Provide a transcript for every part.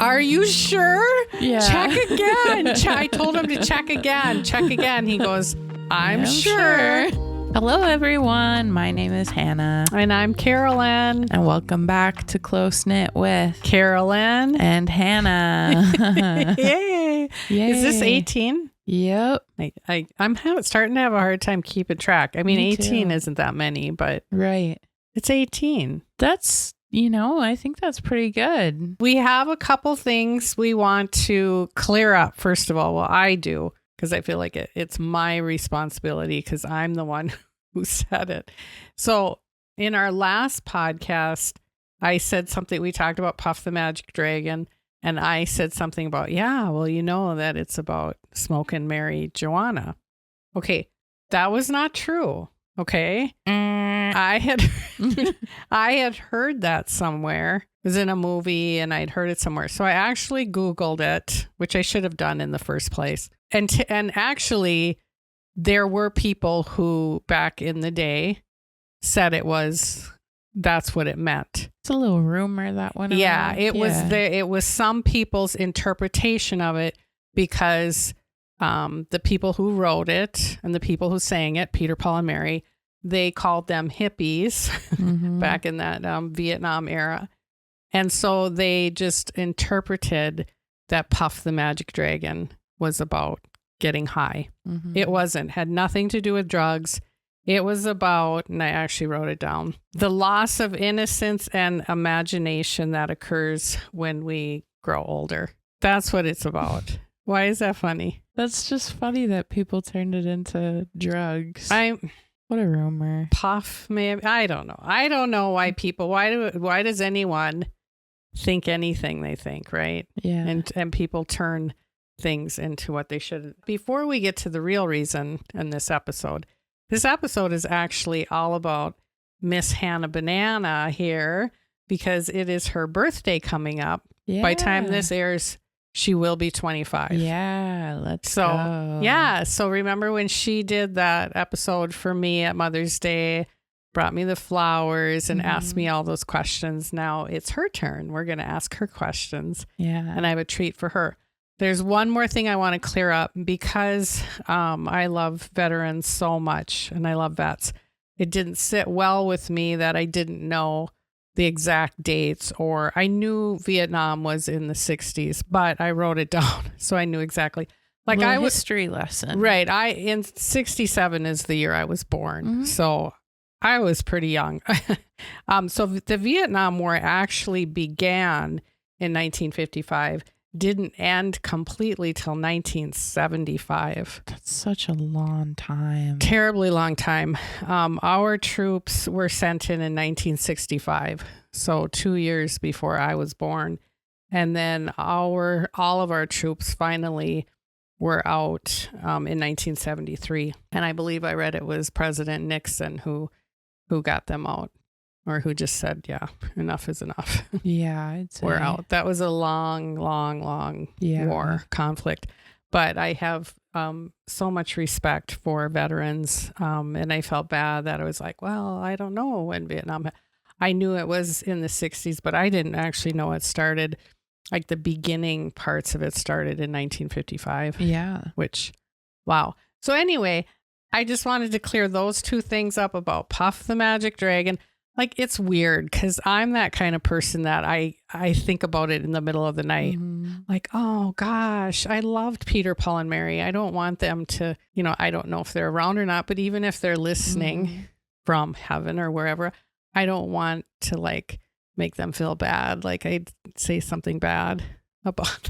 Are you sure? Yeah. Check again. I told him to check again. Check again. He goes, I'm sure. Hello, everyone. My name is Hannah. And I'm Carolyn. And welcome back to Close Knit with Carolyn and Hannah. Yay. Yay. Is this 18? Yep. I'm starting to have a hard time keeping track. I mean, Me 18 too. isn't that many, but Right. it's 18. That's, I think that's pretty good. We have a couple things we want to clear up. First of all, well, I do, because I feel like it's my responsibility because I'm the one who said it. So in our last podcast, I said something, we talked about Puff the Magic Dragon, and I said something about, that it's about Smoke and Mary Joanna. Okay, that was not true. Okay. I had heard that somewhere. It was in a movie and I'd heard it somewhere. So I actually Googled it, which I should have done in the first place. And actually, there were people who back in the day said that's what it meant. It's a little rumor that went Yeah, around. It was some people's interpretation of it because the people who wrote it and the people who sang it, Peter, Paul, and Mary, they called them hippies back in that Vietnam era. And so they just interpreted that Puff the Magic Dragon was about getting high. It wasn't, had nothing to do with drugs. It was about, and I actually wrote it down, the loss of innocence and imagination that occurs when we grow older. That's what it's about. Why is that funny? That's just funny that people turned it into drugs. What a rumor. Puff, maybe. I don't know. I don't know why people, why does anyone think anything they think, right? Yeah. And people turn things into what they shouldn't. Before we get to the real reason in this episode is actually all about Miss Hannah Banana here because it is her birthday coming up. Yeah. By the time this airs, she will be 25. Yeah, let's go. Yeah, so remember when she did that episode for me at Mother's Day, brought me the flowers and asked me all those questions. Now it's her turn. We're going to ask her questions. Yeah. And I have a treat for her. There's one more thing I want to clear up because I love veterans so much and I love vets. It didn't sit well with me that I didn't know the exact dates, or I knew Vietnam was in the 60s, but I wrote it down so I knew exactly. Like I was history lesson. Right. In 67 is the year I was born. So I was pretty young. So the Vietnam War actually began in 1955. Didn't end completely till 1975. That's such a long time. Terribly long time. Our troops were sent in 1965, so 2 years before I was born. And then all of our troops finally were out in 1973. And I believe I read it was President Nixon who got them out. Or who just said, yeah, enough is enough. Yeah. We're out. That was a long war conflict. But I have so much respect for veterans. And I felt bad that I was like, well, I don't know when Vietnam. I knew it was in the 60s, but I didn't actually know it started. Like the beginning parts of it started in 1955. Yeah. Which, wow. So anyway, I just wanted to clear those two things up about Puff the Magic Dragon. Like, it's weird because I'm that kind of person that I think about it in the middle of the night. Like, oh, gosh, I loved Peter, Paul, and Mary. I don't want them to, I don't know if they're around or not, but even if they're listening from heaven or wherever, I don't want to, like, make them feel bad. Like, I'd say something bad about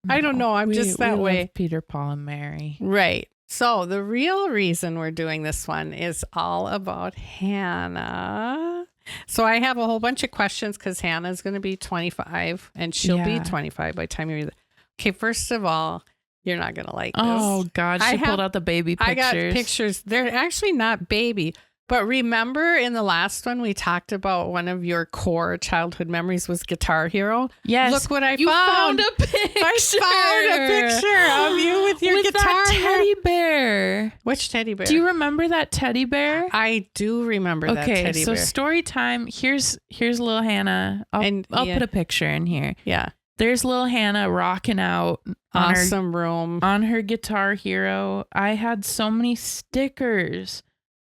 I don't know. I'm just that way. Love Peter, Paul, and Mary. Right. So the real reason we're doing this one is all about Hannah. So I have a whole bunch of questions because Hannah's going to be 25 and she'll be 25 by the time you read it. Okay, first of all, you're not going to like this. Oh, God. She pulled out the baby pictures. I got pictures. They're actually not baby. But remember in the last one, we talked about one of your core childhood memories was Guitar Hero? Yes. Look what I you found. You found a picture. I found a picture of you with your guitar. That teddy bear. Which teddy bear? Do you remember that teddy bear? I do remember that teddy bear. Okay, so story time. Here's little Hannah. I'll put a picture in here. Yeah. There's little Hannah rocking out awesome room on her Guitar Hero. I had so many stickers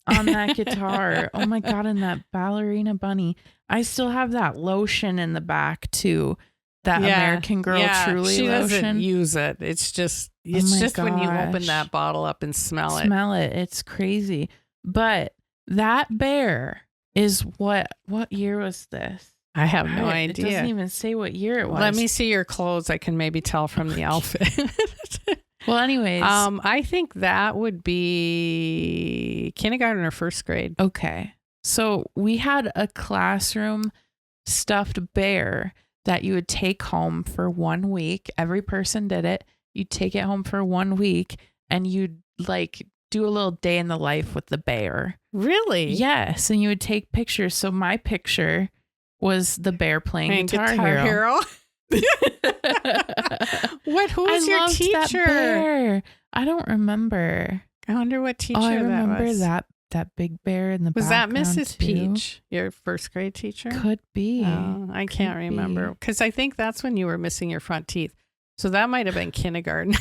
on that guitar. Oh my God. And that ballerina bunny. I still have that lotion in the back too. That American Girl Truly she lotion. Doesn't use it. It's just when you open that bottle up and smell it. It's crazy. But that bear is what year was this? I have no idea. It doesn't even say what year it was. Let me see your clothes. I can maybe tell from the outfit. Well, anyways. I think that would be kindergarten or first grade. Okay. So we had a classroom stuffed bear that you would take home for 1 week. Every person did it. You'd take it home for 1 week and you'd like do a little day in the life with the bear. Really? Yes. And you would take pictures. So my picture was the bear playing Guitar Hero. Who was your teacher? That bear. I don't remember. I wonder what teacher I that remember was. that big bear in the Was that background Mrs. too. Peach, your first grade teacher? Could be. I can't remember because I think that's when you were missing your front teeth. So that might have been kindergarten.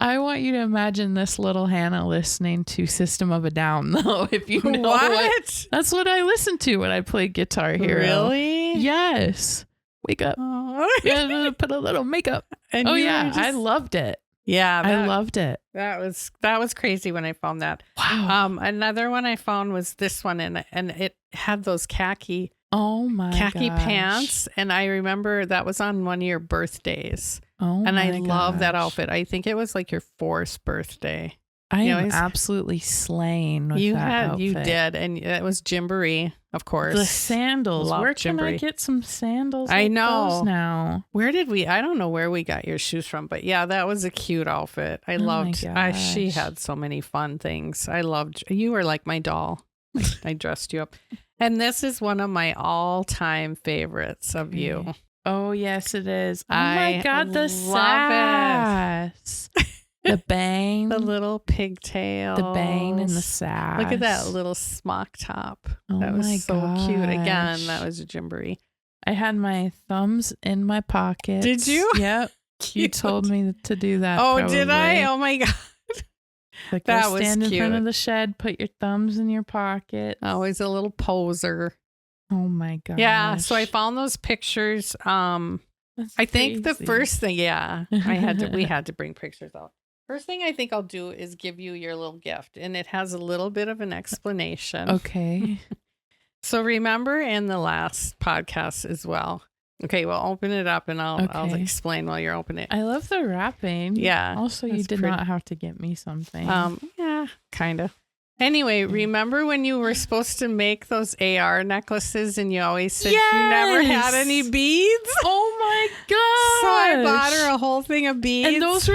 I want you to imagine this little Hannah listening to System of a Down, though, if you know what. That's what I listened to when I played Guitar Hero. Really? Yes. Wake up. Oh. Yeah, put a little makeup. And I loved it. Yeah. I loved it. That was crazy when I found that. Wow. Another one I found was this one, and it had those khaki gosh. pants, and I remember that was on one of your birthdays. Oh, and I love that outfit. I think it was like your 4th birthday. I am absolutely slain with that outfit. You did, and it was Gymboree, of course. The sandals. Where can I get some sandals? I know those now. Where did we? I don't know where we got your shoes from, but yeah, that was a cute outfit. I loved. She had so many fun things. I loved. You were like my doll. I dressed you up, and this is one of my all-time favorites of you. Oh yes, it is. Oh my God, the sass. The bang. The little pigtail. The bang and the sass. Look at that little smock top. Oh that was my so gosh. cute. Again, that was a Gymboree. I had my thumbs in my pockets. Did you? Yep. You told me to do that. Oh, probably. Did I? Oh my God. Like that was stand in front of the shed, put your thumbs in your pocket. Always a little poser. Oh my God. Yeah. So I found those pictures. I think the first thing, we had to bring pictures out. First thing I think I'll do is give you your little gift, and it has a little bit of an explanation. Okay. So remember in the last podcast as well. Okay, well, open it up and I'll explain while you're opening it. I love the wrapping. Yeah. Also, you did not have to get me something. Yeah, kind of. Anyway, remember when you were supposed to make those AR necklaces and you always said you never had any beads? Oh my God. So I bought her a whole thing of beads. And those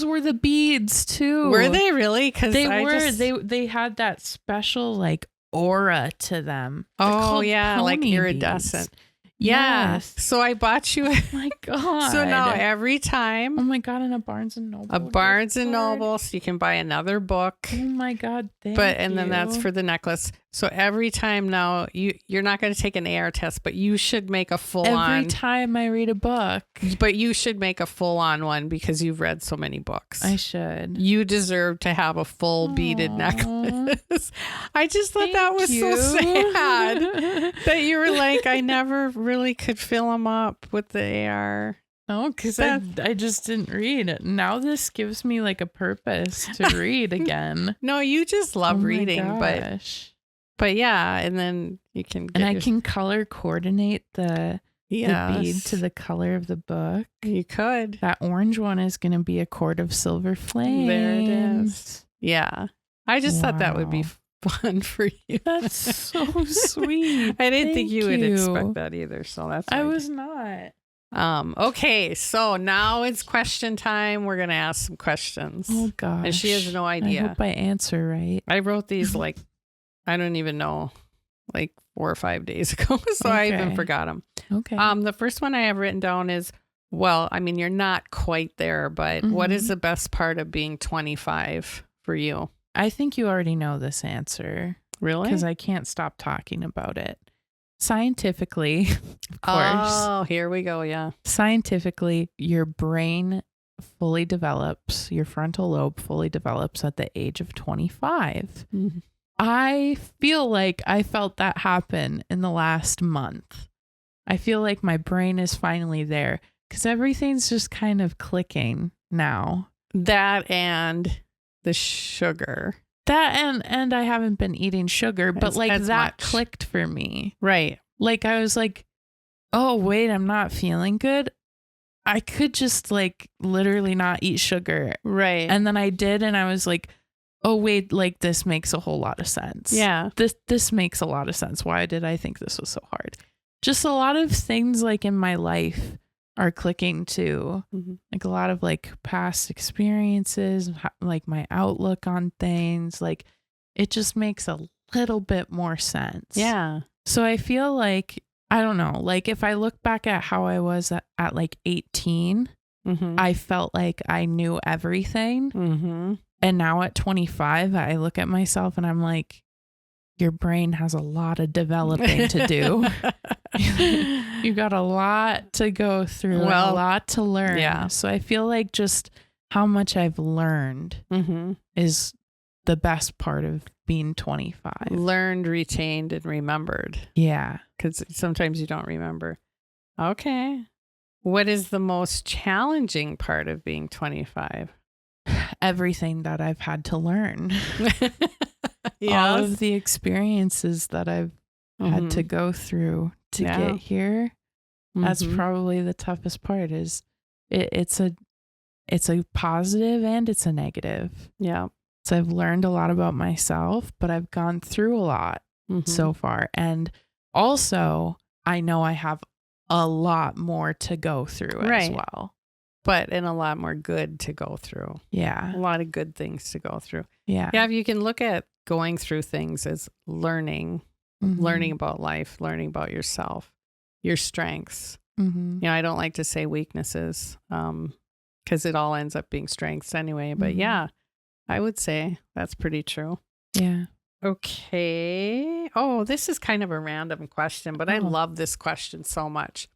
were the beads too. Were they really? Because they had that special like aura to them. Oh yeah, like iridescent. Beads. Yeah. Yes. So I bought you. Oh my God. So now every time. Oh my God. And a Barnes and Noble. A Barnes and Noble. So you can buy another book. Oh my God. And then that's for the necklace. So every time now you're not going to take an AR test, but you should make a full on. Every time I read a book. But you should make a full on one because you've read so many books. I should. You deserve to have a full beaded necklace. I just thought that was so sad that you were like, I never really could fill them up with the AR. No, because I just didn't read it. Now this gives me like a purpose to read again. No, you just love reading, gosh. but yeah, and then you can I can color coordinate the bead to the color of the book. You could. That orange one is going to be a cord of silver flame. There it is. Yeah. I just thought that would be fun for you. That's so sweet. I didn't think you would expect that either, so that's I was not. Okay, so now it's question time. We're gonna ask some questions. Oh gosh. And she has no idea. I hope I answer right. I wrote these like I don't even know, like 4 or 5 days ago, so I even forgot them. Okay. The first one I have written down is, well, I mean, you're not quite there, but what is the best part of being 25 for you? I think you already know this answer. Really? Because I can't stop talking about it. scientifically, of course, Oh, here we go. Yeah. scientifically, your brain fully develops, your frontal lobe fully develops at the age of 25. Mhm. I feel like I felt that happen in the last month. I feel like my brain is finally there because everything's just kind of clicking now. That and the sugar. That and I haven't been eating sugar, but like as that much. clicked for me. Right. Like I was like, oh wait, I'm not feeling good. I could just like literally not eat sugar. Right. And then I did, and I was like, oh wait, like this makes a whole lot of sense. Yeah. This makes a lot of sense. Why did I think this was so hard? Just a lot of things like in my life are clicking too. Mm-hmm. Like a lot of like past experiences, like my outlook on things, like it just makes a little bit more sense. Yeah. So I feel like, I don't know, like if I look back at how I was at like 18, Mm-hmm. I felt like I knew everything. Mm-hmm. And now at 25, I look at myself and I'm like, your brain has a lot of developing to do. You got a lot to go through, and a lot to learn. Yeah. So I feel like just how much I've learned Mm-hmm. is the best part of being 25. Learned, retained, and remembered. Yeah. Because sometimes you don't remember. Okay. What is the most challenging part of being 25? Everything that I've had to learn. Yes. All of the experiences that I've had to go through to get here. That's probably the toughest part. Is it's a positive and it's a negative. Yeah. So I've learned a lot about myself, but I've gone through a lot so far. And also I know I have a lot more to go through as well. But and a lot more good to go through. Yeah. A lot of good things to go through. Yeah. Yeah. If you can look at going through things as learning, learning about life, learning about yourself, your strengths. You know, I don't like to say weaknesses because it all ends up being strengths anyway. But yeah, I would say that's pretty true. Yeah. Okay. Oh, this is kind of a random question, but I love this question so much.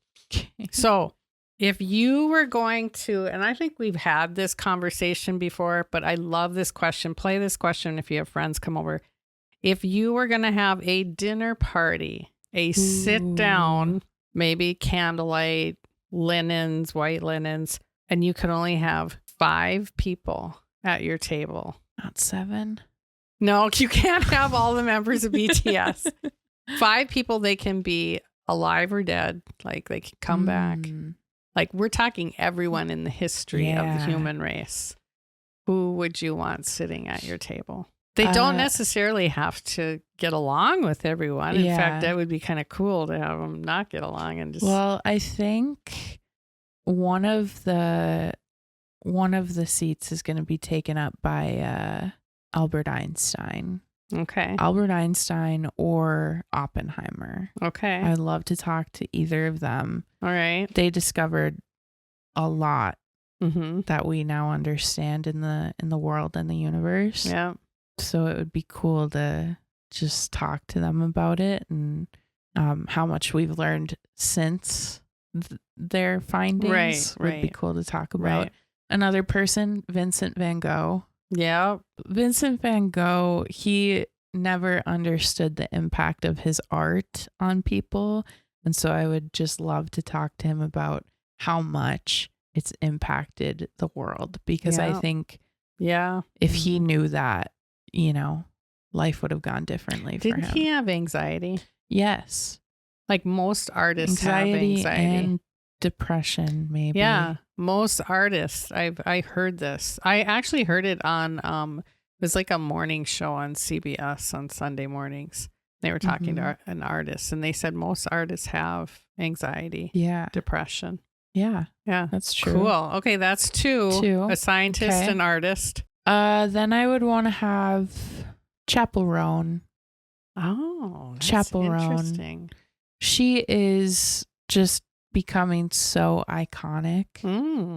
So if you were going to, and I think we've had this conversation before, but I love this question. Play this question if you have friends come over. If you were going to have a dinner party, a sit down, maybe candlelight, linens, white linens, and you could only have 5 people at your table. Not 7. No, you can't have all the members of BTS. 5 people, they can be alive or dead. Like they can come back. Like we're talking everyone in the history of the human race. Who would you want sitting at your table? They don't necessarily have to get along with everyone. In fact, that would be kind of cool to have them not get along and just. Well, I think one of the seats is going to be taken up by Albert Einstein. Okay. Albert Einstein or Oppenheimer. Okay. I'd love to talk to either of them. All right. They discovered a lot that we now understand in the world and the universe. Yeah. So it would be cool to just talk to them about it and how much we've learned since their findings. Would be cool to talk about. Another person, Vincent van Gogh. Yeah. Vincent van Gogh, he never understood the impact of his art on people. And so I would just love to talk to him about how much it's impacted the world. Because I think if he knew that, you know, life would have gone differently for him. Didn't he have anxiety? Yes. Like most artists have anxiety. And depression, maybe. Yeah. Most artists. I heard this. I actually heard it on it was like a morning show on CBS on Sunday mornings. They were talking to an artist and they said most artists have anxiety. Yeah. Depression. Yeah. Yeah. That's true. Cool. Okay, that's two. A scientist and artist. Then I would want to have Chapel Roan. Oh, that's Chapel Roan. Interesting. She is just becoming so iconic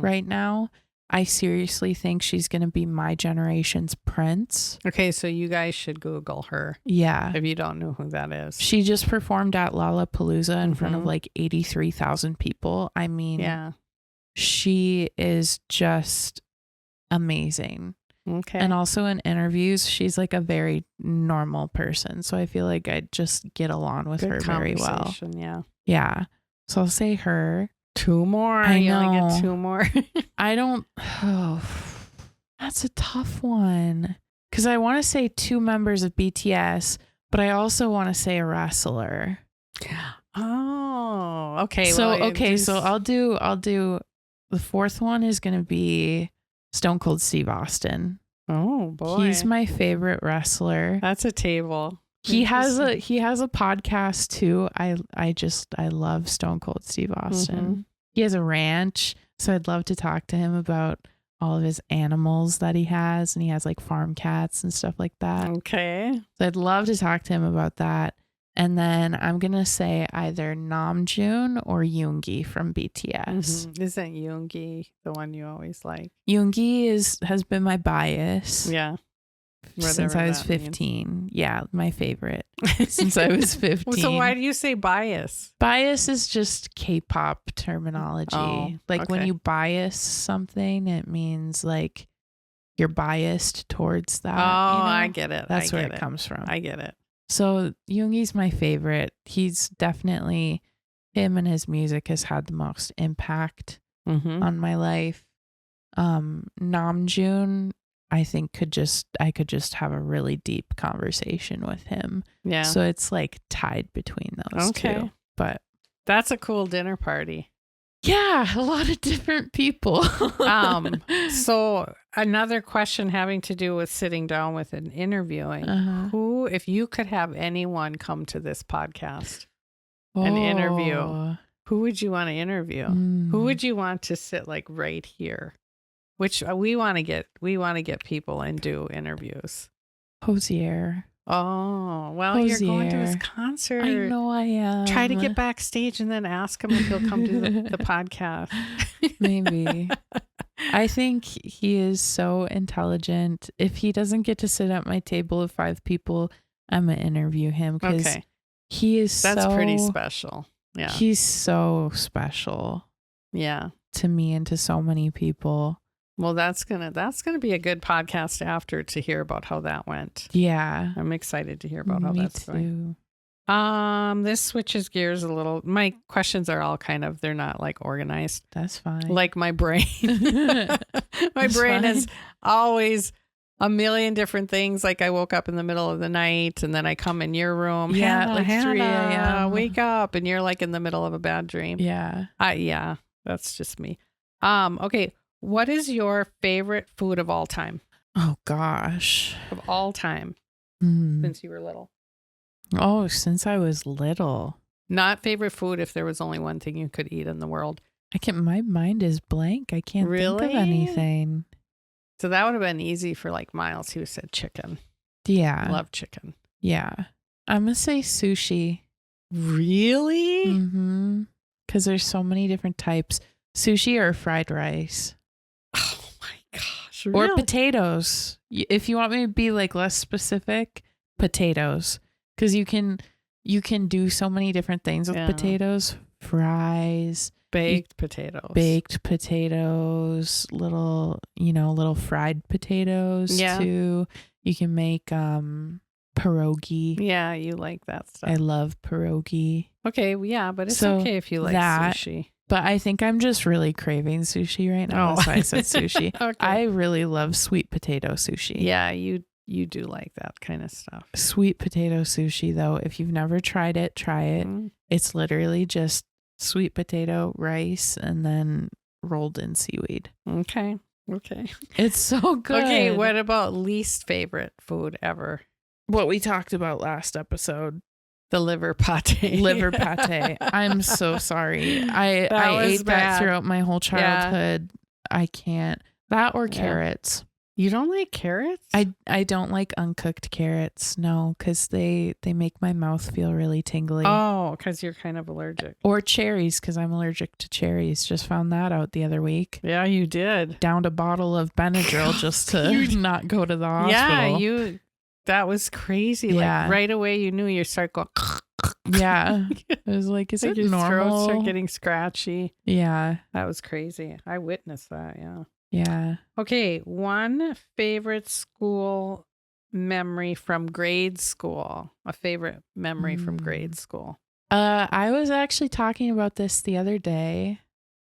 right now. I seriously think she's going to be my generation's Prince. Okay, so you guys should Google her Yeah. if you don't know who that is. She just performed at Lollapalooza in front of Mhm. like 83,000 people. I mean, Yeah. she is just amazing. Okay. And also in interviews, she's like a very normal person. So I feel like I just get along with Good her very well. conversation, yeah. Yeah. So I'll say her. 2 more. I You only know. get 2 more. I don't. Oh, that's a tough one. Because I want to say 2 members of BTS, but I also want to say a wrestler. Oh, okay. So well, okay, so I'll do the 4th one is gonna be Stone Cold Steve Austin. Oh boy, He's my favorite wrestler. that's a table. He has a podcast too. I love Stone Cold Steve Austin. Mm-hmm. He has a ranch, so I'd love to talk to him about all of his animals that he has, and he has like farm cats and stuff like that. Okay. So I'd love to talk to him about that. And then I'm gonna say either Namjoon or Yoongi from BTS. Mm-hmm. Isn't Yoongi the one you always like? Yoongi has been my bias. Yeah. Since I was 15. Yeah, my favorite. Since I was 15. So why do you say bias? Bias is just K-pop terminology. Oh, like when okay. you bias something, it means like you're biased towards that. Oh, I get it. That's I where get it comes from. I get it. So Yoongi's my favorite. He's definitely, him and his music has had the most impact Mm-hmm. on my life. Namjoon, I think I could just have a really deep conversation with him. Yeah. So it's like tied between those two. But that's a cool dinner party. yeah, a lot of different people. So another question having to do with sitting down with and interviewing. Who, if you could have anyone come to this podcast, an interview, who would you want to interview? Who would you want to sit like right here? Which we want to get people and do interviews. Hosier. Oh, well, you're going to his concert. I know I am. Try to get backstage and then ask him if he'll come to the podcast. Maybe. I think he is so intelligent. If he doesn't get to sit at my table of 5 people, I'm going to interview him because he is That's pretty special. Yeah. He's so special. Yeah. To me and to so many people. Well, that's gonna be a good podcast after to hear about how that went. Yeah. I'm excited to hear about how that's going. Me too. This switches gears a little. My questions are all they're not like organized. That's fine. Like my brain. My brain is always a million different things. Like I woke up in the middle of the night and then I come in your room. Yeah, like 3 Hannah, a.m. wake up, and you're like in the middle of a bad dream. Yeah. Yeah, that's just me. Okay. What is your favorite food of all time? Oh, gosh. Of all time. Since you were little. Oh, since I was little. Not favorite food if there was only one thing you could eat in the world. My mind is blank. I can't think of anything. So that would have been easy for like Miles, who said chicken. Yeah. I love chicken. Yeah. I'm going to say sushi. Really? Mm-hmm. Because there's so many different types. Sushi or fried rice. Oh my gosh. Really? Or potatoes. If you want me to be like less specific, potatoes. Because you can do so many different things with potatoes. Fries. Baked potatoes. Little fried potatoes too. You can make pierogi. Yeah, you like that stuff. I love pierogi. Okay, yeah, but it's okay if you like sushi. But I think I'm just really craving sushi right now. That's why I said sushi. Okay. I really love sweet potato sushi. Yeah, you do like that kind of stuff. Sweet potato sushi, though, if you've never tried it, try it. It's literally just sweet potato, rice, and then rolled in seaweed. Okay. It's so good. Okay, what about least favorite food ever? What we talked about last episode. The liver pate. I'm so sorry. I ate bad. that throughout my whole childhood. I can't. That or carrots. You don't like carrots? I don't like uncooked carrots, no, because they make my mouth feel really tingly. Oh, because you're kind of allergic. Or cherries, because I'm allergic to cherries. Just found that out the other week. Yeah, you did. Downed a bottle of Benadryl just to not go to the hospital. Yeah, that was crazy. Yeah. Like right away you knew you start going. Yeah. It was like, is it your normal? throat start getting scratchy. Yeah. That was crazy. I witnessed that, yeah. Yeah. Okay, one favorite school memory from grade school. A favorite memory from grade school. I was actually talking about this the other day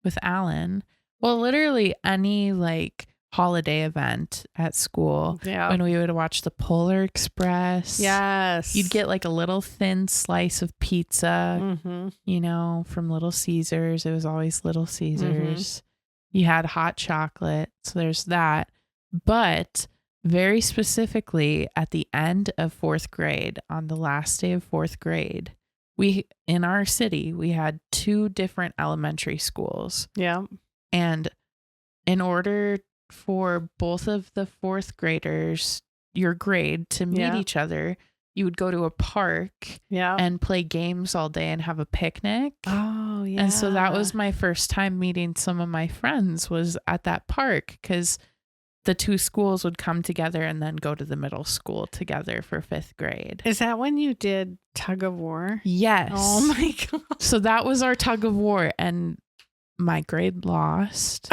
with Alan. Well, literally any like holiday event at school. Yeah. When we would watch the Polar Express. Yes. You'd get like a little thin slice of pizza, you know, from Little Caesars. It was always Little Caesars. You had hot chocolate. So there's that. But very specifically at the end of 4th grade, on the last day of 4th grade, in our city, we had 2 different elementary schools. Yeah. And in order for both of the 4th graders, your grade, to meet each other, you would go to a park and play games all day and have a picnic. Oh, yeah. And so that was my first time meeting some of my friends, was at that park, because the 2 schools would come together and then go to the middle school together for 5th grade. Is that when you did tug of war? Yes. Oh my God. So that was our tug of war, and my grade lost.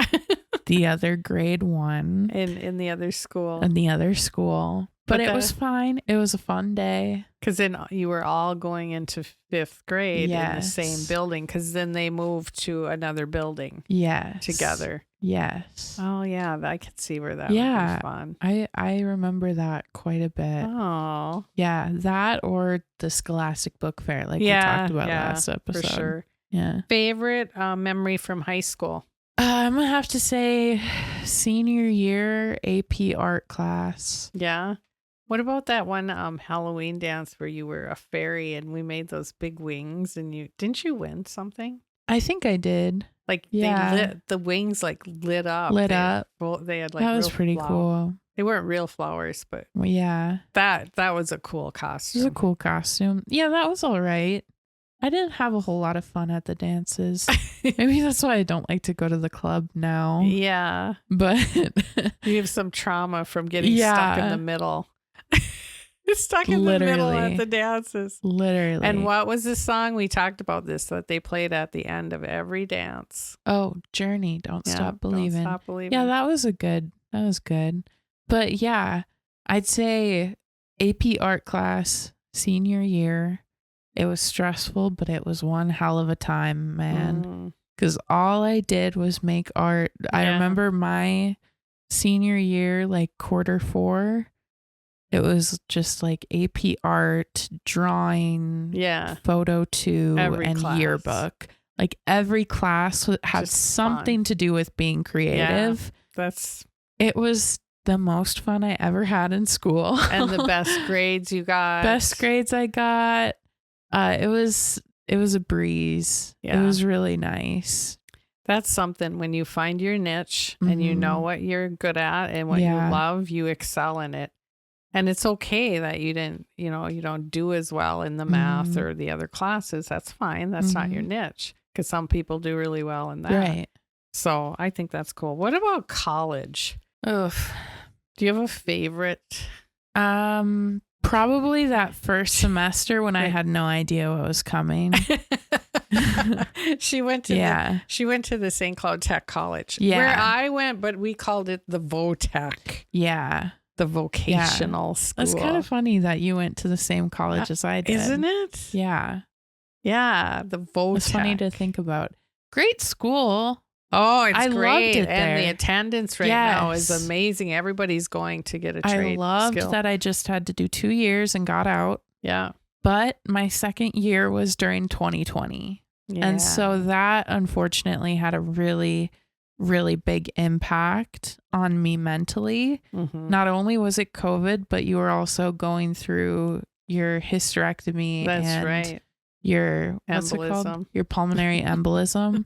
The other grade won. In the other school. In the other school. But it was fine. It was a fun day. Because then you were all going into 5th grade in the same building, because then they moved to another building. Yes. Together. Yes. Oh, yeah. I could see where that would be fun. I remember that quite a bit. Oh. Yeah. That or the Scholastic Book Fair, like we talked about last episode. For sure. Yeah. Favorite memory from high school? I'm going to have to say senior year AP art class. Yeah. What about that one Halloween dance where you were a fairy and we made those big wings, and didn't you win something? I think I did. Like the wings lit up. They had like that was pretty cool. They weren't real flowers, but yeah, that was a cool costume. It was a cool costume. Yeah, that was all right. I didn't have a whole lot of fun at the dances. Maybe that's why I don't like to go to the club now. Yeah. But you have some trauma from getting stuck in the middle. Stuck in the middle at the dances. Literally. And what was the song? We talked about this, that they played at the end of every dance. Oh, Journey. Don't Stop Believing. Don't Stop Believing. Yeah, that was good. But yeah, I'd say AP art class, senior year. It was stressful, but it was one hell of a time, man. Because all I did was make art. Yeah. I remember my senior year, like quarter 4, it was just like AP art, drawing, photo 2, and class. Yearbook. Like every class had just something fun. To do with being creative. Yeah, it was the most fun I ever had in school. And the best grades you got. Best grades I got. It was a breeze. Yeah. It was really nice. That's something, when you find your niche and you know what you're good at and what you love, you excel in it. And it's okay that you don't do as well in the math or the other classes. That's fine. That's not your niche, because some people do really well in that. Right. So I think that's cool. What about college? Ugh. Do you have a favorite? Probably that first semester when I had no idea what was coming. She went to the St. Cloud Tech College, where I went, but we called it the VOTech. Yeah. The vocational school. That's kind of funny that you went to the same college as I did. Isn't it? Yeah. Yeah. The VOTech. It's funny to think about. Great school. Oh, it's I great. Loved it and there. The attendance now is amazing. Everybody's going to get a trade. I loved that I just had to do 2 years and got out. Yeah. But my second year was during 2020. Yeah. And so that unfortunately had a really, really big impact on me mentally. Not only was it COVID, but you were also going through your hysterectomy. That's right. Your embolism. What's it called? Your pulmonary embolism.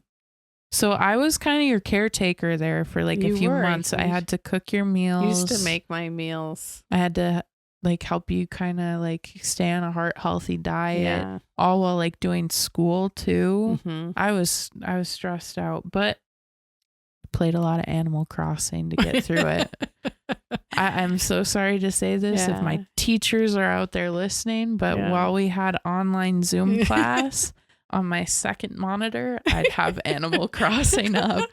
So I was kind of your caretaker there for like You a few were. months. I You had to cook your meals. used to make my meals. I had to like help you kind of like stay on a healthy diet, Yeah. all while like doing school too. Mm-hmm. I was stressed out, but played a lot of Animal Crossing to get through it. I'm so sorry to say this if my teachers are out there listening, but while we had online Zoom class on my second monitor, I'd have Animal Crossing up.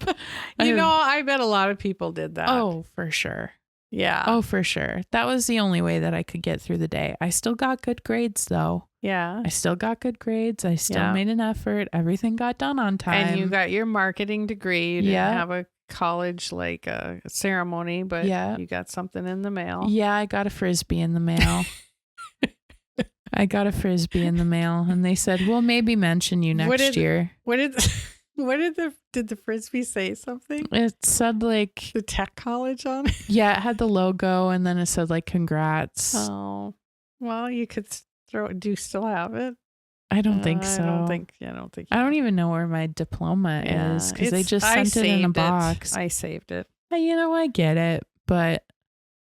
I bet a lot of people did that. Oh, for sure. Yeah. Oh, for sure. That was the only way that I could get through the day. I still got good grades though. Yeah. I still got good grades. I still made an effort. Everything got done on time. And you got your marketing degree. You didn't have a college like a ceremony, but you got something in the mail. Yeah, I got a Frisbee in the mail. I got a Frisbee in the mail, and they said, we'll maybe mention you next year. What did the Frisbee say something? It said like the tech college on it? Yeah, it had the logo, and then it said like congrats. Oh, well, you could do you still have it? I don't think so. I don't think. I don't even know where my diploma is because they just sent it in a box. I saved it. I get it, but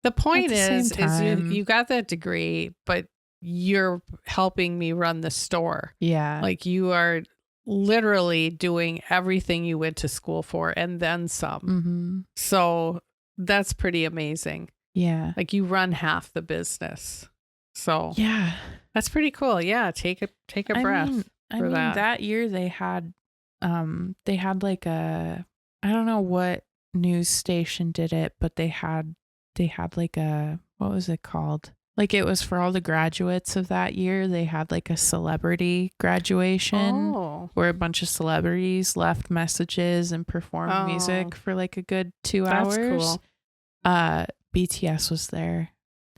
the point is you got that degree, but you're helping me run the store. Yeah, like you are literally doing everything you went to school for and then some. Mm-hmm. So that's pretty amazing. Yeah, like you run half the business. So yeah. That's pretty cool. Yeah, take a breath. I mean that year they had like a, I don't know what news station did it, but they had like a, what was it called? Like it was for all the graduates of that year. They had like a celebrity graduation where a bunch of celebrities left messages and performed music for like a good 2 hours. That's cool. BTS was there.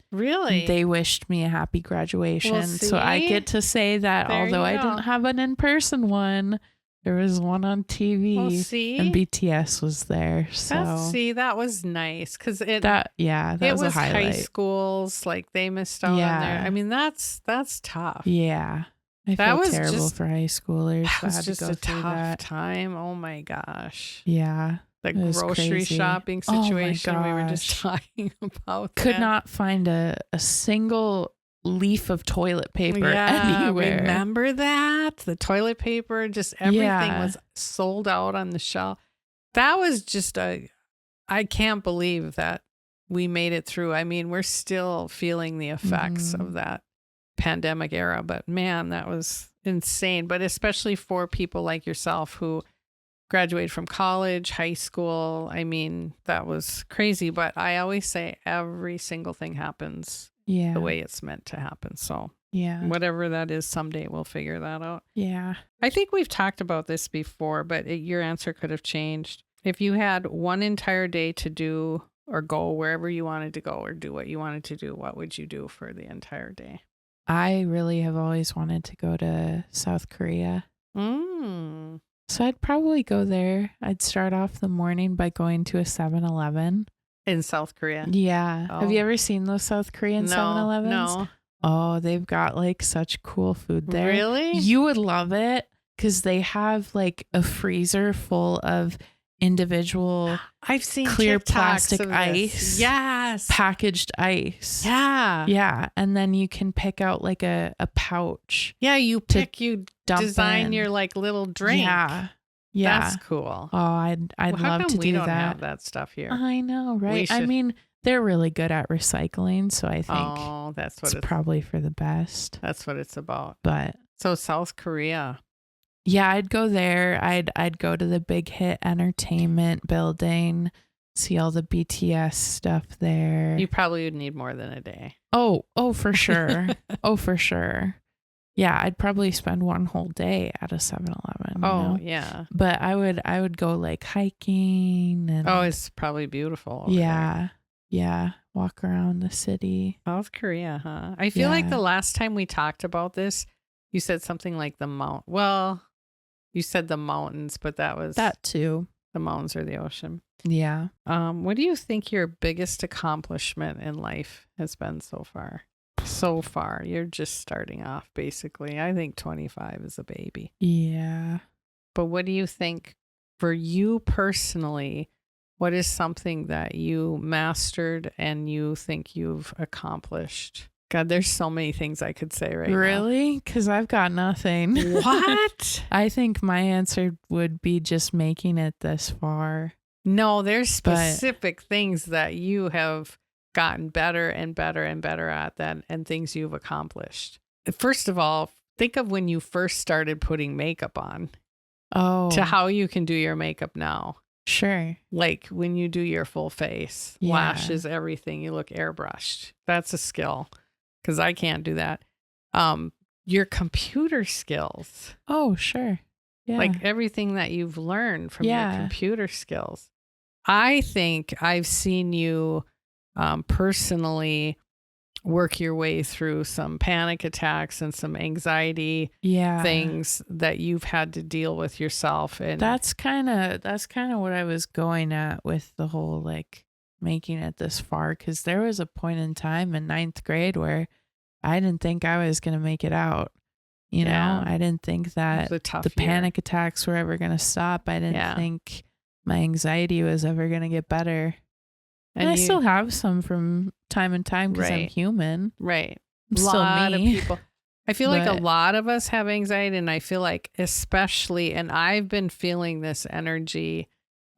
Really? They wished me a happy graduation. Well, so I get to say that although I didn't have an in-person one, there was one on TV. Well, see? And BTS was there. So that was nice because that was a highlight. High schools, like they missed out on there. I mean, that's tough. Yeah. I feel terrible for high schoolers. That was just a tough time. Oh my gosh. Yeah. The grocery shopping situation we were just talking about. Could not find a single leaf of toilet paper anywhere. Remember that? The paper, just everything was sold out on the shelf. That was just I can't believe that we made it through. I mean, we're still feeling the effects of that pandemic era, but man, that was insane. But especially for people like yourself who graduated from college, high school. I mean, that was crazy, but I always say every single thing happens the way it's meant to happen. So whatever that is, someday we'll figure that out. Yeah. I think we've talked about this before, but your answer could have changed. If you had one entire day to do or go wherever you wanted to go or do what you wanted to do, what would you do for the entire day? I really have always wanted to go to South Korea. So I'd probably go there. I'd start off the morning by going to a 7-Eleven. In South Korea? Yeah. Oh. Have you ever seen those South Korean 7-Elevens? No. Oh, they've got like such cool food there. Really? You would love it because they have like a freezer full of individual I've seen clear TikToks plastic of ice. Yes. Packaged ice. Yeah. Yeah. And then you can pick out like a pouch. Yeah, you design your like little drink. Yeah. Yeah. That's cool. Oh, I'd love to do that. We don't have that stuff here. I know, right? I mean, they're really good at recycling, so I think that's what it's probably for the best. That's what it's about. But so South Korea. Yeah, I'd go there. I'd go to the Big Hit Entertainment building, see all the BTS stuff there. You probably would need more than a day. Oh, for sure. For sure. Yeah, I'd probably spend one whole day at a 7-Eleven. Oh, yeah. But I would go like hiking and it's probably beautiful. Yeah. Yeah, walk around the city. South Korea, huh? I feel like the last time we talked about this, you said something like the mount. Well, you said the mountains, but that was that too. The mountains or the ocean. Yeah. What do you think your biggest accomplishment in life has been so far? So far, you're just starting off, basically. I think 25 is a baby. Yeah. But what do you think for you personally, what is something that you mastered and you think you've accomplished? God, there's so many things I could say right now. Really? Because I've got nothing. What? I think my answer would be just making it this far. No, there's specific things that you have gotten better and better and better at that, and things you've accomplished. First of all, think of when you first started putting makeup on to how you can do your makeup now. Sure. Like when you do your full face, lashes, everything, you look airbrushed. That's a skill because I can't do that. Your computer skills. Oh, sure. Yeah. Like everything that you've learned from your computer skills. I think I've seen you personally work your way through some panic attacks and some anxiety things that you've had to deal with yourself. And that's kind of what I was going at with the whole like making it this far, because there was a point in time in 9th grade where I didn't think I was going to make it out. You know, I didn't think that the panic attacks were ever going to stop. I didn't think my anxiety was ever going to get better. And I still have some from time and time because I'm human. Right. I'm a still lot me. of people. I feel like a lot of us have anxiety, and I feel like especially, and I've been feeling this energy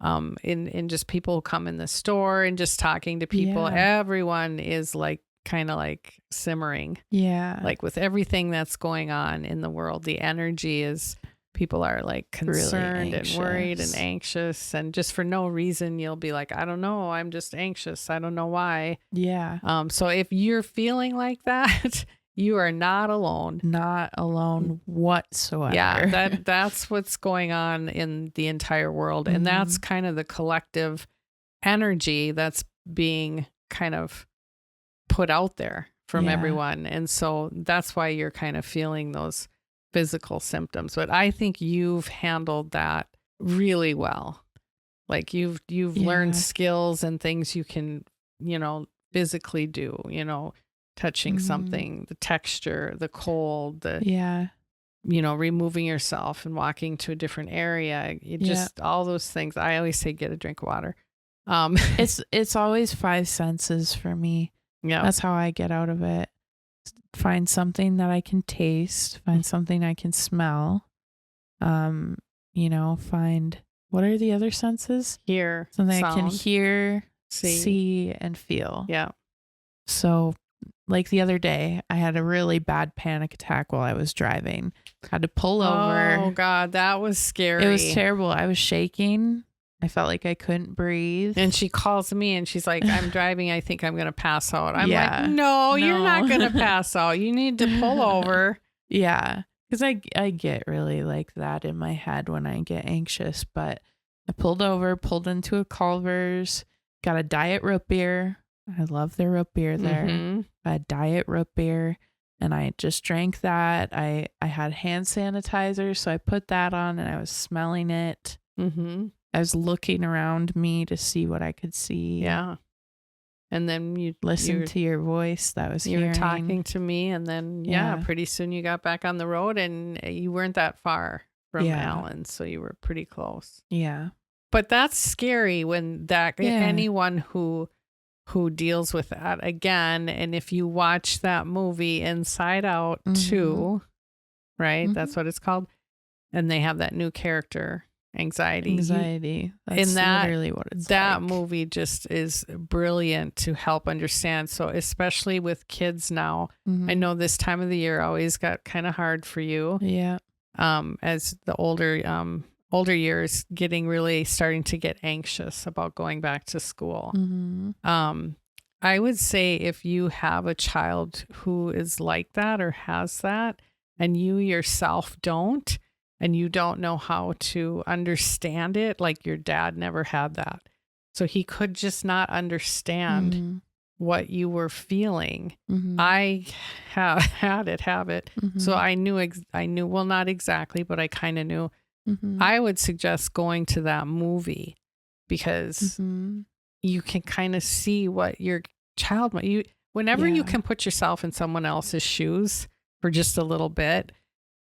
in just people who come in the store and just talking to people. Everyone is like kind of like simmering. Yeah. Like with everything that's going on in the world, the energy is, people are like concerned and worried and anxious, and just for no reason, you'll be like, I don't know, I'm just anxious. I don't know why. Yeah. So if you're feeling like that, you are not alone. Not alone whatsoever. Yeah. That's what's going on in the entire world. And that's kind of the collective energy that's being kind of put out there from everyone. And so that's why you're kind of feeling those physical symptoms. But I think you've handled that really well. Like you've learned skills and things you can, physically do, touching something, the texture, the cold, removing yourself and walking to a different area. Just all those things. I always say, get a drink of water. It's always 5 senses for me. Yeah. That's how I get out of it. Find something that I can taste, find something I can smell. Find, what are the other senses? Hear. Something sound, I can hear, see, and feel. Yeah. So like the other day, I had a really bad panic attack while I was driving. Had to pull over. Oh God, that was scary. It was terrible. I was shaking. I felt like I couldn't breathe. And she calls me and she's like, I'm driving. I think I'm going to pass out. I'm like, no, you're not going to pass out. You need to pull over. Yeah. Because I get really like that in my head when I get anxious. But I pulled over, pulled into a Culver's, got a diet root beer. I love their root beer there. A diet root beer. And I just drank that. I had hand sanitizer. So I put that on and I was smelling it. I was looking around me to see what I could see. Yeah. And then you listen to your voice that was you were talking to me. And then, pretty soon you got back on the road and you weren't that far from Alan. So you were pretty close. Yeah. But that's scary when anyone who deals with that again. And if you watch that movie Inside Out 2, right? That's what it's called. And they have that new character. Anxiety. That's literally what it's that like. Movie just is brilliant to help understand. So especially with kids now, I know this time of the year always got kind of hard for you. Yeah. As the older years starting to get anxious about going back to school. I would say if you have a child who is like that or has that, and you yourself don't, and you don't know how to understand it, like your dad never had that. So he could just not understand what you were feeling. I have it. So I knew, well, not exactly, but I kind of knew. I would suggest going to that movie because you can kind of see what your child, whenever you can put yourself in someone else's shoes for just a little bit,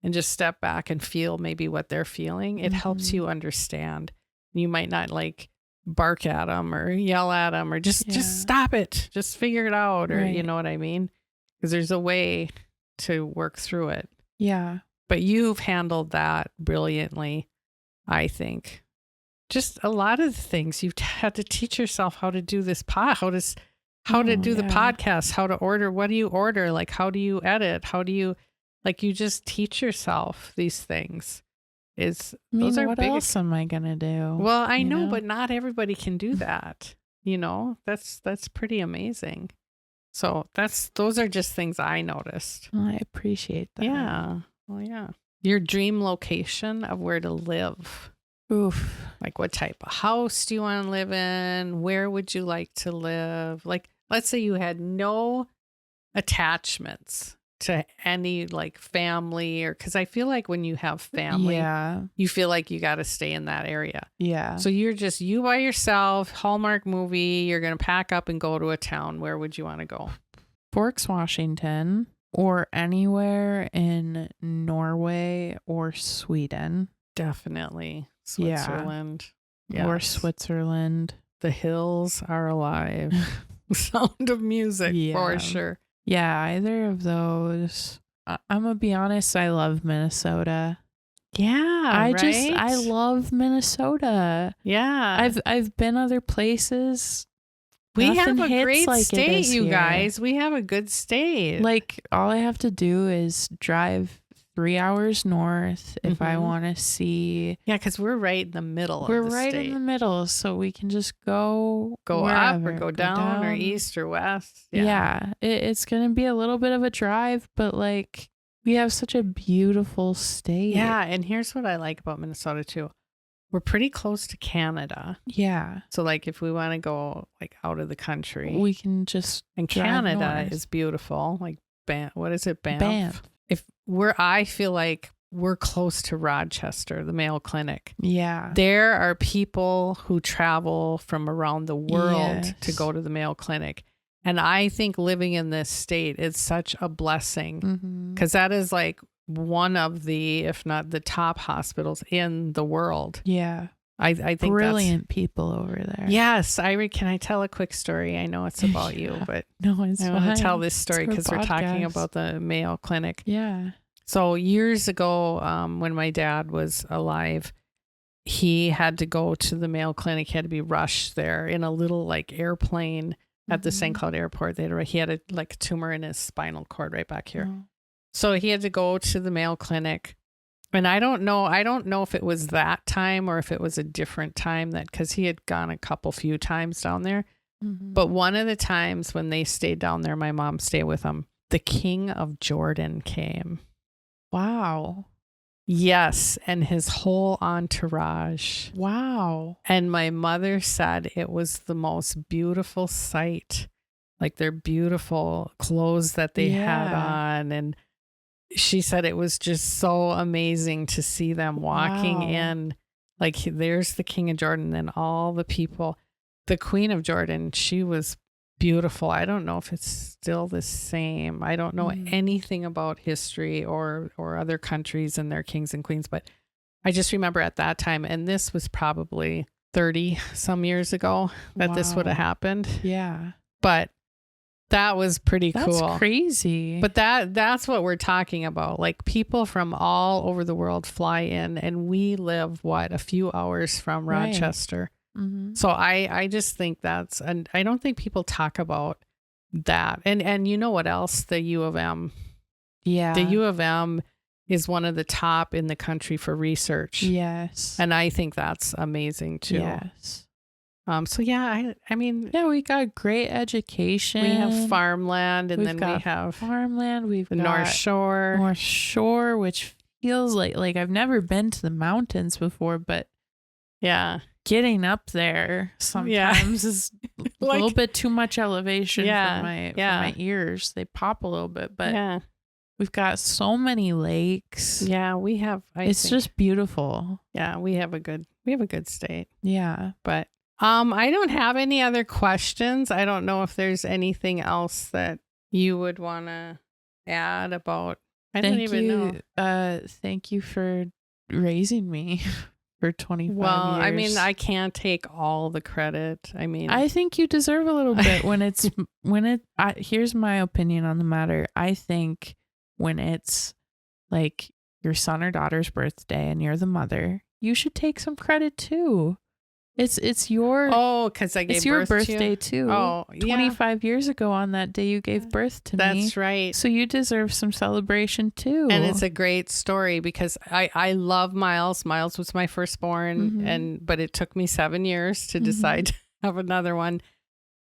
and just step back and feel maybe what they're feeling, it helps you understand. You might not like bark at them or yell at them or just stop it. Just figure it out. Or you know what I mean? Because there's a way to work through it. Yeah. But you've handled that brilliantly, I think. Just a lot of the things you've had to teach yourself how to do this how to do the podcast, how to order, what do you order? Like, how do you edit? How do you, like, you just teach yourself these things. Those are what big. else am I going to do? Well, I know, but not everybody can do that. You know, that's pretty amazing. So those are just things I noticed. Well, I appreciate that. Yeah. Well, yeah. Your dream location of where to live. Oof. Like, what type of house do you want to live in? Where would you like to live? Like, let's say you had no attachments to any like family, or because I feel like when you have family, you feel like you got to stay in that area. Yeah. So you're just you by yourself, Hallmark movie, you're going to pack up and go to a town. Where would you want to go? Forks, Washington, or anywhere in Norway or Sweden. Definitely Switzerland. Yeah. Or Switzerland. The hills are alive. Sound of music for sure. Yeah, either of those. I'm gonna be honest, I love Minnesota. Yeah, I love Minnesota. Yeah. I've been other places. We Nothing have a great like state, you here. guys. We have a good state. Like, all I have to do is drive 3 hours north if I want to see. Yeah, because we're right in the middle of the state. We're right in the middle, so we can just go wherever, up or go down or east or west. Yeah, it's going to be a little bit of a drive, but like, we have such a beautiful state. Yeah, and here's what I like about Minnesota too. We're pretty close to Canada. Yeah. So like if we want to go like out of the country, we can just and Canada north. Is beautiful. Like what is it? Banff. I feel like we're close to Rochester, the Mayo Clinic. Yeah. There are people who travel from around the world to go to the Mayo Clinic. And I think living in this state is such a blessing because that is like one of the, if not the top hospitals in the world. Yeah. I think brilliant people over there. Yes. Can I tell a quick story? I know it's about you, but no, it's I want to tell this story because we're talking about the Mayo Clinic. Yeah. So years ago, when my dad was alive, he had to go to the Mayo Clinic. He had to be rushed there in a little like airplane at the St. Cloud airport. He had a tumor in his spinal cord right back here. Oh. So he had to go to the Mayo Clinic. And I don't know if it was that time or if it was a different time because he had gone a few times down there. But one of the times when they stayed down there, my mom stayed with him, the King of Jordan came. Wow. Yes. And his whole entourage. Wow. And my mother said it was the most beautiful sight, like their beautiful clothes that they had on. And she said it was just so amazing to see them walking in. Like, there's the King of Jordan and all the people. The Queen of Jordan, she was beautiful. I don't know if it's still the same. I don't know anything about history or other countries and their kings and queens, but I just remember at that time, and this was probably 30 some years ago that this would have happened. Yeah. But that was pretty cool. That's crazy. But that's what we're talking about. Like, people from all over the world fly in, and we live a few hours from Rochester. So I just think and I don't think people talk about that. And you know what else? The U of M. Yeah. The U of M is one of the top in the country for research. Yes. And I think that's amazing too. Yes. So yeah, I mean, yeah, we got great education. We have farmland, and then we have farmland. We've got North Shore, which feels like I've never been to the mountains before, but yeah, getting up there sometimes is a little bit too much elevation for my ears. They pop a little bit, but we've got so many lakes. Yeah, we have. It's just beautiful. Yeah, we have a good state. Yeah, but. I don't have any other questions. I don't know if there's anything else that you would want to add about. I don't even know. Thank you for raising me. for 25 Well, years. I mean, I can't take all the credit. I mean, I think you deserve a little bit here's my opinion on the matter. I think when it's like your son or daughter's birthday and you're the mother, you should take some credit too. It's your because I gave it's your birth to you? birthday too. Oh, yeah. 25 years ago on that day you gave birth to me. That's right. So you deserve some celebration too. And it's a great story because I love Miles. Miles was my firstborn, but it took me 7 years to decide to have another one,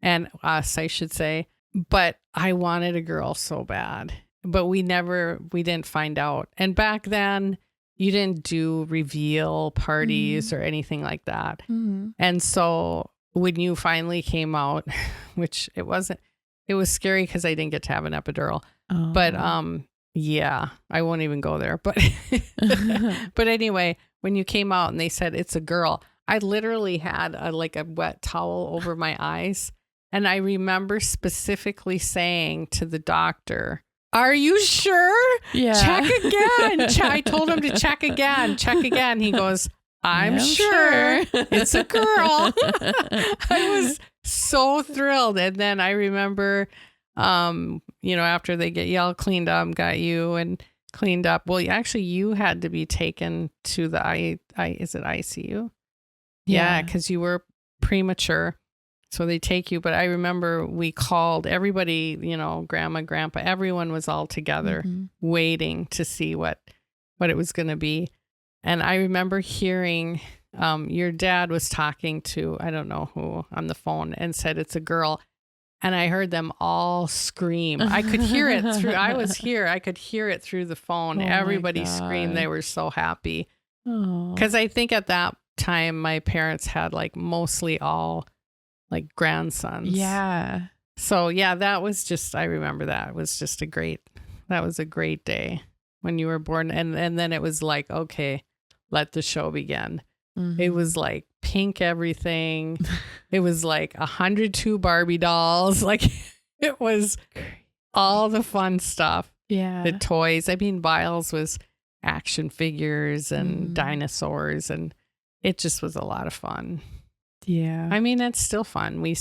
and us, I should say. But I wanted a girl so bad, but we didn't find out. And back then, you didn't do reveal parties or anything like that. And so when you finally came out, which it was scary because I didn't get to have an epidural. Oh. But yeah, I won't even go there. But but anyway, when you came out and they said it's a girl, I literally had a wet towel over my eyes. And I remember specifically saying to the doctor, "Are you sure? Yeah. Check again." I told him to check again. Check again. He goes, I'm sure it's a girl. I was so thrilled. And then I remember, after they get you all cleaned up, got you and cleaned up. Well, actually, you had to be taken to the is it ICU? Yeah, because you were premature. So they take you. But I remember we called everybody, grandma, grandpa, everyone was all together waiting to see what it was going to be. And I remember hearing your dad was talking to, I don't know who, on the phone and said it's a girl. And I heard them all scream. I could hear it I was here. I could hear it through the phone. Everybody screamed. They were so happy. Because I think at that time, my parents had mostly all grandsons. Yeah. So yeah, that was just, I remember that. It was just that was a great day when you were born. And then it was okay, let the show begin. It was pink everything. It was 102 Barbie dolls. It was all the fun stuff. Yeah. The toys. I mean, Biles was action figures and dinosaurs, and it just was a lot of fun. Yeah. I mean, it's still fun. We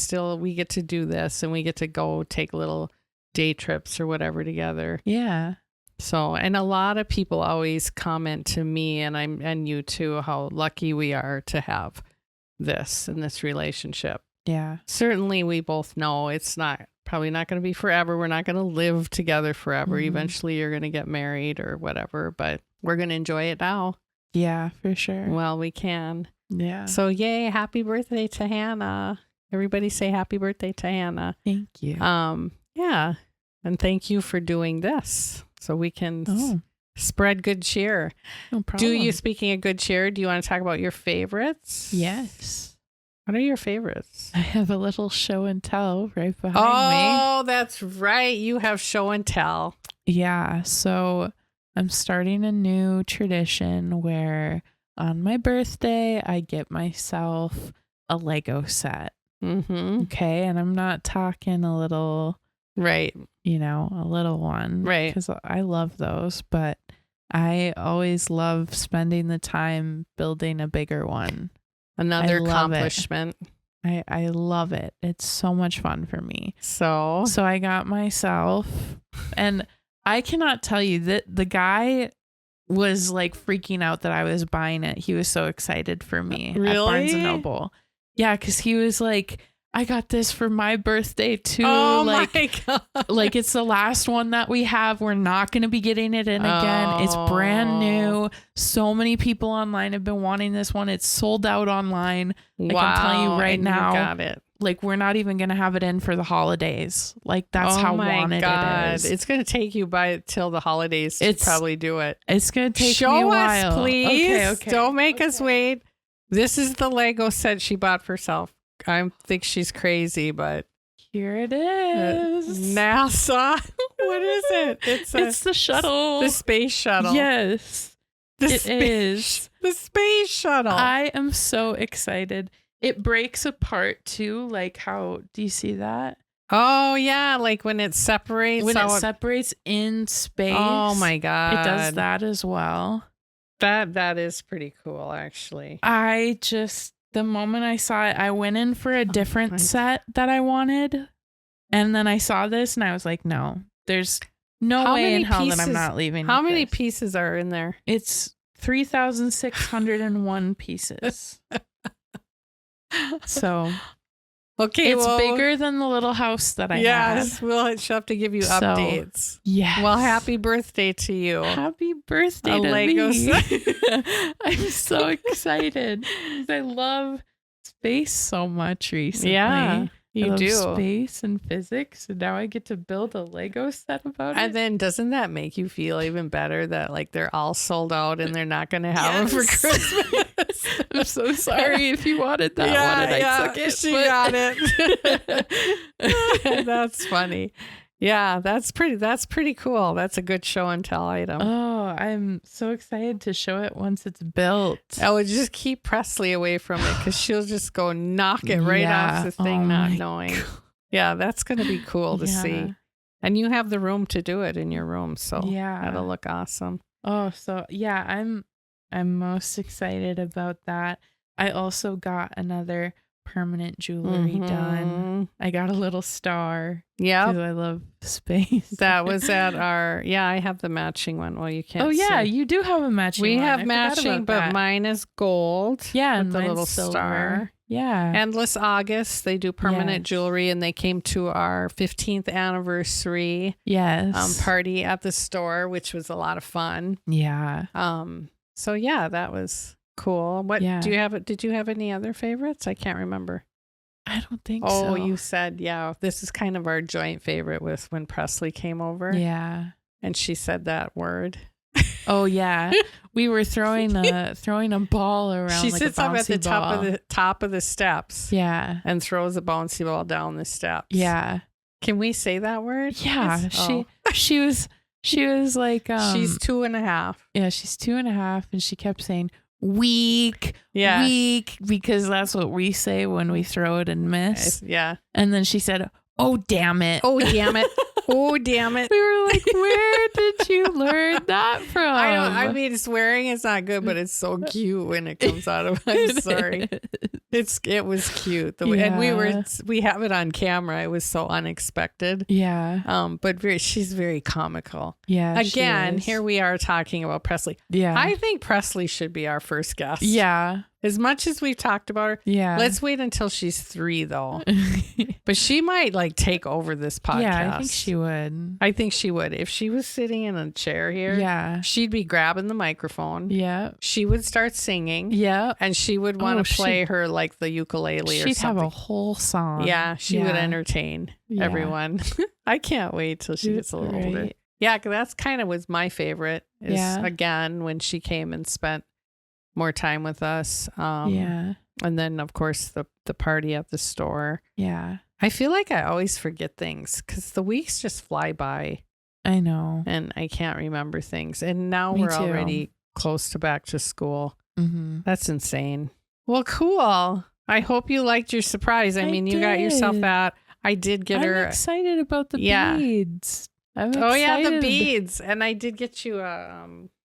get to do this, and we get to go take little day trips or whatever together. Yeah. So, and a lot of people always comment to me and you too, how lucky we are to have this in this relationship. Yeah. Certainly we both know it's probably not going to be forever. We're not going to live together forever. Eventually you're going to get married or whatever, but we're going to enjoy it now. Yeah, for sure. Well, we can. Yeah. So yay, happy birthday to Hannah. Everybody say happy birthday to Hannah. Thank you. Yeah. And thank you for doing this. So we can spread good cheer. No problem. Speaking of good cheer, do you want to talk about your favorites? Yes. What are your favorites? I have a little show and tell right behind me. Oh, that's right. You have show and tell. Yeah. So I'm starting a new tradition where on my birthday, I get myself a Lego set. Okay. And I'm not talking a little... Right. A little one. Right. Because I love those, but I always love spending the time building a bigger one. Another accomplishment. I love it. It's so much fun for me. So I got myself, and I cannot tell you that the guy was freaking out that I was buying it. He was so excited for me at Barnes & Noble. Yeah, because he was like, I got this for my birthday too. Oh my God. It's the last one that we have. We're not going to be getting it in again. It's brand new. So many people online have been wanting this one. It's sold out online. Wow. I can tell you right now. You got it. We're not even going to have it in for the holidays. That's how wanted it is. It's going to take you till the holidays to probably do it. It's going to take Show me a us, while. please. Okay. Don't make us wait. This is the Lego set she bought for herself. I think she's crazy, but here it is. NASA. What is it? It's the shuttle. The space shuttle. Yes. It is. The space shuttle. I am so excited. It breaks apart too. How do you see that? Oh yeah, when it separates. When it separates in space. Oh my God. It does that as well. That is pretty cool, actually. The moment I saw it, I went in for a different set that I wanted. And then I saw this and I was like, no, there's no way in hell that I'm not leaving. How many pieces are in there? It's 3,601 pieces. So okay, it's bigger than the little house that I had. Yes, we'll have to give you updates. Yes. Well, happy birthday to you. Happy birthday to Lego me. set. I'm so excited because I love space so much recently. Yeah, you I love do. Space and physics, and now I get to build a Lego set about it. And then doesn't that make you feel even better that like they're all sold out and they're not going to have them for Christmas? I'm so sorry if you wanted that one and I took it. She got it. That's funny. Yeah, that's pretty cool. That's a good show and tell item. Oh, I'm so excited to show it once it's built. I would just keep Presley away from it because she'll just go knock it right off the thing, not knowing. God. Yeah, that's going to be cool to see. And you have the room to do it in your room, so that'll look awesome. Oh, so yeah, I'm most excited about that. I also got another permanent jewelry done. I got a little star. Yeah, because I love space. That was at our. Yeah, I have the matching one. Well, you can't. Oh yeah, you do have a matching. We have matching, but mine is gold. Yeah, with and the little silver. star. Yeah, Endless August. They do permanent jewelry, and they came to our 15th anniversary. Yes, party at the store, which was a lot of fun. Yeah. So yeah, that was cool. What do you have? Did you have any other favorites? I can't remember. I don't think so. Oh, you you said, this is kind of our joint favorite with when Presley came over. Yeah. And she said that word. Oh yeah. We were throwing a ball around. She like sits a up at the ball. top of the steps. Yeah. And throws a bouncy ball down the steps. Yeah. Can we say that word? Yeah. She was like she's 2.5. Yeah, she's 2.5 and she kept saying weak, because that's what we say when we throw it and miss. Yeah. And then she said, oh, damn it. Oh, damn it. Oh, damn it. We were like, where did you learn that from? I mean, swearing is not good, but it's so cute when it comes out of, I'm sorry. It was cute. And we have it on camera. It was so unexpected. Yeah. But she's very comical. Yeah. Again, here we are talking about Presley. Yeah. I think Presley should be our first guest. Yeah. As much as we've talked about her. Yeah. Let's wait until she's 3 though. But she might like take over this podcast. Yeah, I think she would. I think she would. If she was sitting in a chair here, she'd be grabbing the microphone. Yeah. She would start singing. Yeah. And she would want to play her like the ukulele or something. She'd have a whole song. Yeah. She would entertain everyone. I can't wait till she gets a little older. Yeah. Cause that's kind of was my favorite is again, when she came and spent more time with us. And then of course the party at the store. Yeah. I feel like I always forget things because the weeks just fly by. I know. And I can't remember things. And now we're already close to back to school. Mm-hmm. That's insane. Well, cool. I hope you liked your surprise. I mean, you got yourself that. I did get her. I'm excited about the beads. I'm excited. Oh yeah, the beads. And I did get you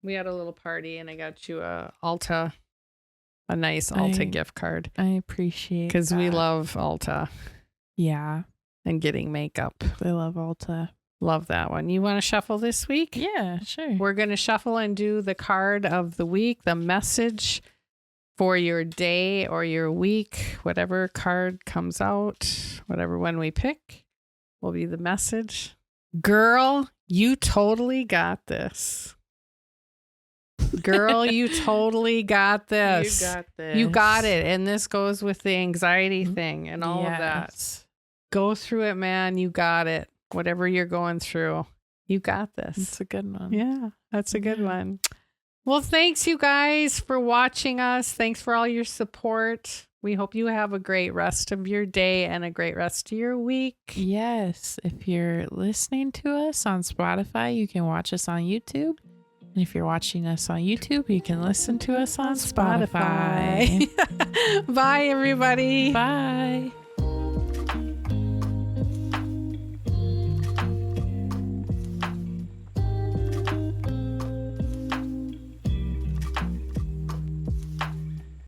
we had a little party and I got you a nice Ulta gift card. I appreciate it. Because we love Ulta. Yeah. And getting makeup. I love Ulta. Love that one. You want to shuffle this week? Yeah, sure. We're going to shuffle and do the card of the week, the message for your day or your week, whatever card comes out, whatever one we pick will be the message. Girl, you totally got this. Girl, you totally got this. You got this. You got it. And this goes with the anxiety thing and all of that. Go through it, man. You got it. Whatever you're going through, you got this. It's a good one. Yeah, that's a good one. Well, thanks you guys for watching us. Thanks for all your support. We hope you have a great rest of your day and a great rest of your week. Yes. If you're listening to us on Spotify, you can watch us on YouTube. And if you're watching us on YouTube, you can listen to us on Spotify. Bye, everybody. Bye.